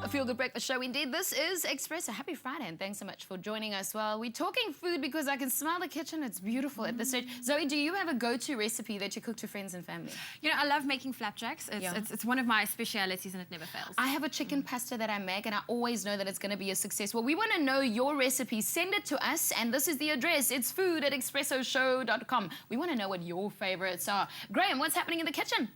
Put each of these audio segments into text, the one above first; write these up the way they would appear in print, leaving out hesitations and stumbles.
Feel Good Breakfast Show indeed. This is Espresso. Happy Friday and thanks so much for joining us. Well, we're talking food because I can smell the kitchen. It's beautiful at this stage. Zoe, do you have a go-to recipe that you cook to friends and family? You know, I love making flapjacks. It's one of my specialities and it never fails. I have a chicken pasta that I make and I always know that it's going to be a success. Well, we want to know your recipe. Send it to us and this is the address. It's food@expressoshow.com. We want to know what your favorites are. Graham, what's happening in the kitchen?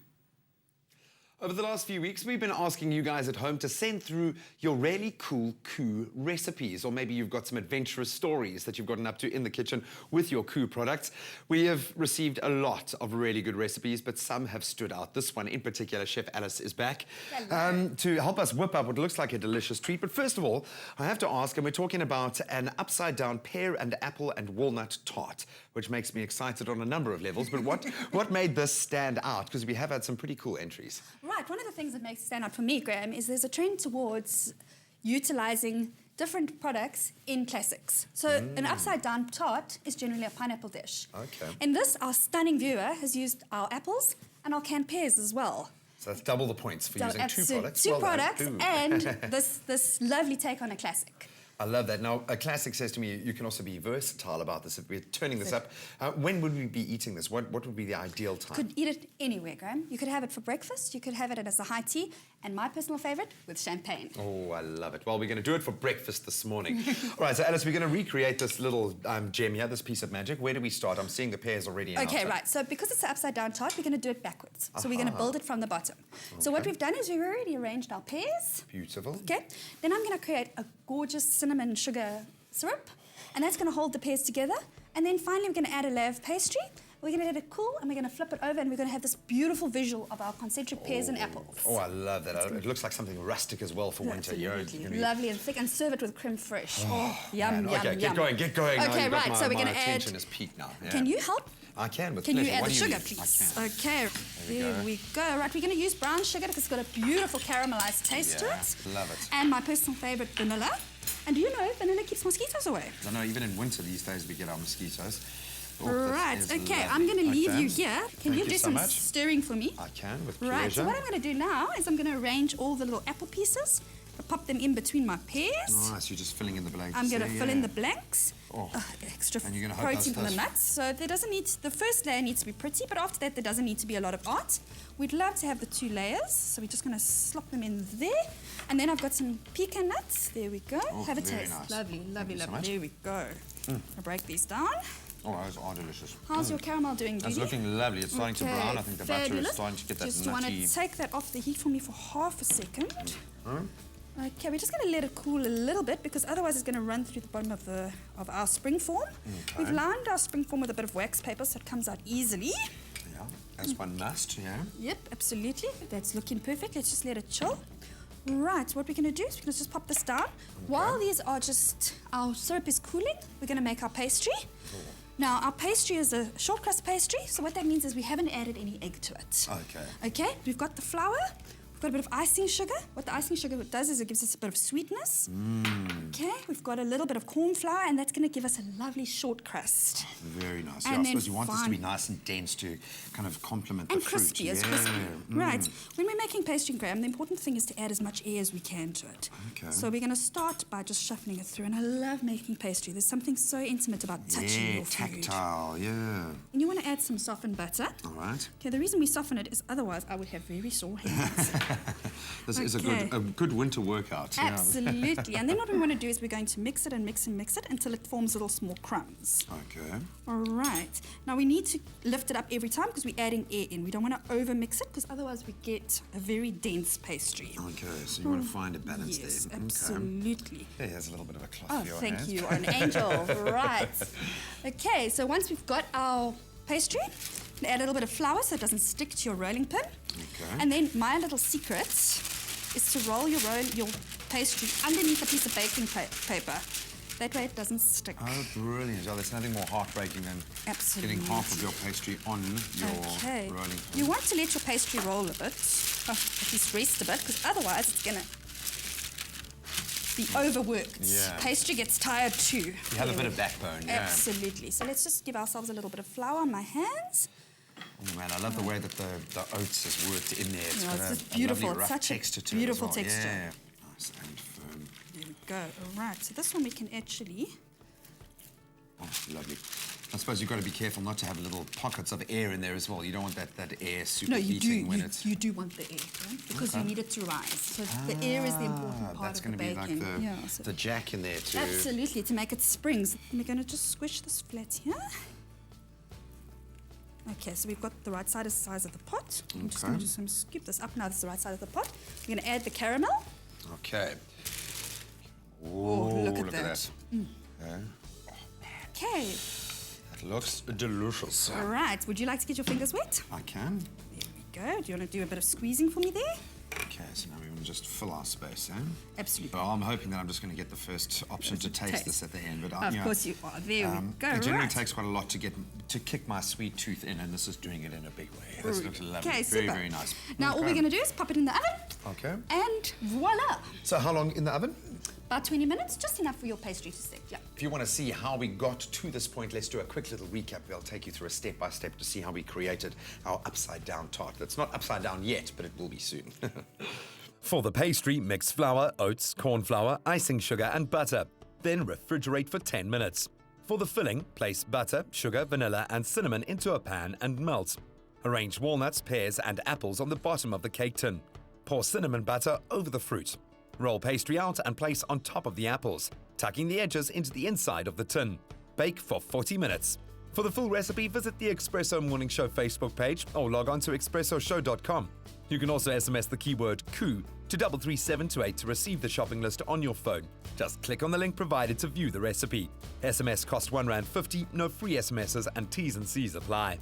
Over the last few weeks, we've been asking you guys at home to send through your really cool coup recipes, or maybe you've got some adventurous stories that you've gotten up to in the kitchen with your coup products. We have received a lot of really good recipes, but some have stood out. This one in particular, Chef Alice is back to help us whip up what looks like a delicious treat. But first of all, I have to ask, and we're talking about an upside-down pear and apple and walnut tart, which makes me excited on a number of levels. But what made this stand out? Because we have had some pretty cool entries. Right, one of the things that makes it stand out for me, Graham, is there's a trend towards utilising different products in classics. So an upside-down tart is generally a pineapple dish. Okay. In this, our stunning viewer has used our apples and our canned pears as well. So that's double the points for using two products. Two products and this lovely take on a classic. I love that. Now, a classic says to me, you can also be versatile about this. If we're turning this up, when would we be eating this? What would be the ideal time? You could eat it anywhere, Graham. You could have it for breakfast. You could have it as a high tea. And my personal favourite, with champagne. Oh, I love it. Well, we're going to do it for breakfast this morning. All right, so Alice, we're going to recreate this little gem here, this piece of magic. Where do we start? I'm seeing the pears already in Okay, right. So because it's an upside-down tart, we're going to do it backwards. So we're going to build it from the bottom. Okay. So what we've done is we've already arranged our pears. Beautiful. Okay. Then I'm going to create a gorgeous cinnamon sugar syrup. And that's going to hold the pears together. And then finally, we're going to add a layer of pastry. We're going to let it cool, and we're going to flip it over, and we're going to have this beautiful visual of our concentric pears and apples. Oh, I love that. It looks like something rustic as well for winter. Lovely and thick, and serve it with creme fraiche. Oh, yum, man. yum, Okay, yum. get going. Okay, right, so we're going to add... My attention is peaked now. Yeah. Can you help? I can, with pleasure. pleasure. Can you add the sugar, please? I can. Okay, there we go. Right, we're going to use brown sugar because it's got a beautiful caramelized taste to it. Love it. And my personal favorite, vanilla. And do you know, vanilla keeps mosquitoes away? I know, even in winter these days we get our mosquitoes. Oh, right, okay, I'm going to leave you here. Can you do some much. stirring for me? I can, with pleasure. Right, so what I'm going to do now is I'm going to arrange all the little apple pieces, pop them in between my pears. Nice, you're just filling in the blanks. I'm going to fill in the blanks. Oh. Extra and you're gonna protein from the nuts. So there doesn't need, the first layer needs to be pretty, but after that there doesn't need to be a lot of art. We'd love to have the two layers, so we're just going to slop them in there. And then I've got some pecan nuts. There we go. Oh, have a taste. Nice. Lovely, lovely, So lovely. There we go. I'll break these down. Oh, those are delicious. How's your caramel doing, Judy? It's looking lovely. It's starting to brown. I think the butter is starting to get that Just nutty... want to take that off the heat for me for half a second. Okay, we're just going to let it cool a little bit because otherwise it's going to run through the bottom of our spring form. Okay. We've lined our spring form with a bit of wax paper so it comes out easily. Yeah, as one must, yeah. Yep, absolutely. That's looking perfect. Let's just let it chill. Right, what we're going to do is we're going to just pop this down. While these are just, our syrup is cooling, we're going to make our pastry. Now, our pastry is a short crust pastry, so what that means is we haven't added any egg to it. Okay. Okay, we've got the flour, we've got a bit of icing sugar. What the icing sugar does is it gives us a bit of sweetness. Okay, we've got a little bit of corn flour, and that's going to give us a lovely short crust. Very nice. Yeah, I suppose you want this to be nice and dense to kind of complement the fruit. And crispy, as crispy. Right. When we're making pastry, Graham, the important thing is to add as much air as we can to it. Okay. So we're going to start by just shuffling it through. And I love making pastry. There's something so intimate about touching your food. Tactile, yeah. And you want to add some softened butter. All right. Okay, the reason we soften it is otherwise I would have very sore hands. This is a good winter workout. Absolutely. And then what we want to do is we're going to mix it and mix and mix it until it forms little small crumbs. Okay. All right. Now we need to lift it up every time because we're adding air in. We don't want to over mix it because otherwise we get a very dense pastry. Okay, so you want to find a balance there. Yes, absolutely. Okay. Here's a little bit of a cloth Oh, for your thank hands. you. You're an angel. Right. Okay, so once we've got our pastry, add a little bit of flour so it doesn't stick to your rolling pin. Okay. And then my little secret is to roll your pastry underneath a piece of baking paper. That way it doesn't stick. Oh, brilliant. Oh, there's nothing more heartbreaking than getting half of your pastry on your rolling pin. You want to let your pastry roll a bit, at least rest a bit, because otherwise it's going to be overworked. Yeah. Pastry gets tired too. You have a bit of backbone, yeah. Absolutely. So let's just give ourselves a little bit of flour on my hands. Oh man, I love the way that the oats is worked in there. It's got it's a beautiful. lovely rough It's such texture a to beautiful it as well. texture. Yeah. Nice and firm. There we go. All right, so this one we can actually... Oh, lovely. I suppose you've got to be careful not to have little pockets of air in there as well. You don't want that air superheating when it's... you do want the air, right? Because you need it to rise. So the air is the important part of the baking. That's going to be like the jack in there too. Absolutely, to make it springs. And we're going to just squish this flat here. Okay, so we've got the right size of the pot. I'm just going to scoop this up now. This is the right side of the pot. We're going to add the caramel. Okay. Oh, look at that. Okay. That looks delicious. All right. Would you like to get your fingers wet? I can. There we go. Do you want to do a bit of squeezing for me there? Okay, so now we want to just fill our space, eh? Absolutely. But I'm hoping that I'm just going to get the first option to taste this at the end. But of course you are. There we go. It generally takes quite a lot to kick my sweet tooth in, and this is doing it in a big way. This looks lovely. Okay, very, super. very nice. Now all we're going to do is pop it in the oven. Okay. And voila. So how long in the oven? About 20 minutes, just enough for your pastry to set. Yeah. If you want to see how we got to this point, let's do a quick little recap. I'll take you through a step-by-step to see how we created our upside-down tart. That's not upside down yet, but it will be soon. For the pastry, mix flour, oats, corn flour, icing sugar and butter. Then refrigerate for 10 minutes. For the filling, place butter, sugar, vanilla and cinnamon into a pan and melt. Arrange walnuts, pears and apples on the bottom of the cake tin. Pour cinnamon butter over the fruit. Roll pastry out and place on top of the apples, tucking the edges into the inside of the tin. Bake for 40 minutes. For the full recipe, visit the Espresso Morning Show Facebook page or log on to expressoshow.com. You can also SMS the keyword KOO to 33728 to receive the shopping list on your phone. Just click on the link provided to view the recipe. SMS cost R1.50, no free SMSs and T's and C's apply.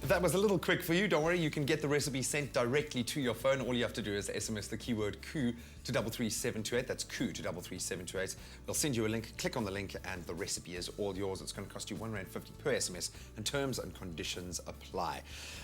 If that was a little quick for you, don't worry, you can get the recipe sent directly to your phone. All you have to do is SMS the keyword KOO to 33728. That's KOO to 33728. We'll send you a link, click on the link, and the recipe is all yours. It's going to cost you R1.50 per SMS, and terms and conditions apply.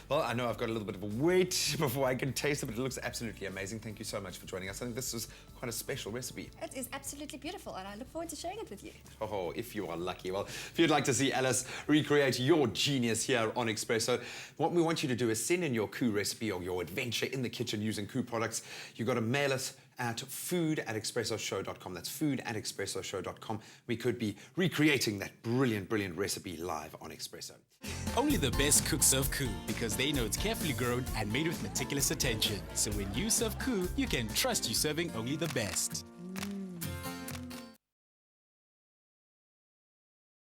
Well, I know I've got a little bit of a wait before I can taste it, but it looks absolutely amazing. Thank you so much for joining us. I think this is quite a special recipe. It is absolutely beautiful, and I look forward to sharing it with you. Oh, if you are lucky. Well, if you'd like to see Alice recreate your genius here on Espresso, what we want you to do is send in your KOO recipe or your adventure in the kitchen using KOO products. You've got to mail us at food@expressoshow.com. That's food@expressoshow.com. We could be recreating that brilliant, brilliant recipe live on Espresso. Only the best cooks serve KOO because they know it's carefully grown and made with meticulous attention. So when you serve KOO, you can trust you're serving only the best.